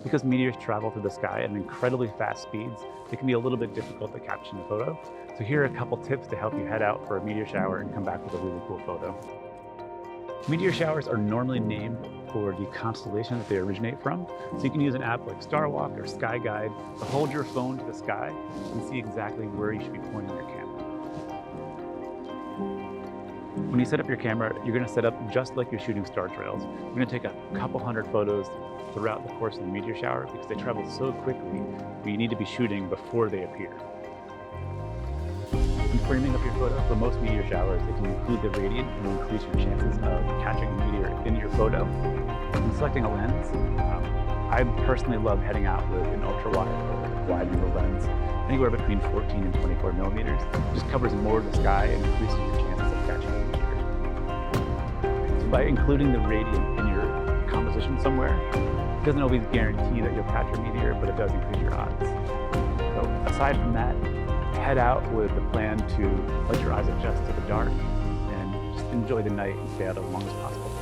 Because meteors travel through the sky at incredibly fast speeds, it can be a little bit difficult to capture in a photo. So here are a couple tips to help you head out for a meteor shower and come back with a really cool photo. Meteor showers are normally named for the constellation that they originate from. So you can use an app like Starwalk or Sky Guide to hold your phone to the sky and see exactly where you should be pointing your camera. When you set up your camera, you're going to set up just like you're shooting star trails. You're going to take a couple hundred photos throughout the course of the meteor shower because they travel so quickly, but you need to be shooting before they appear. In framing up your photo, for most meteor showers, if you include the radiant, it will increase your chances of catching a meteor in your photo. When selecting a lens, I personally love heading out with an ultra-wide or wide-angle lens, anywhere between 14 and 24 millimeters. It just covers more of the sky and increases your chances of catching a meteor. So by including the radiant in your composition somewhere, it doesn't always guarantee that you'll catch a meteor, but it does increase your odds. So aside from that, head out with the plan to let your eyes adjust to the dark and just enjoy the night and stay out as long as possible.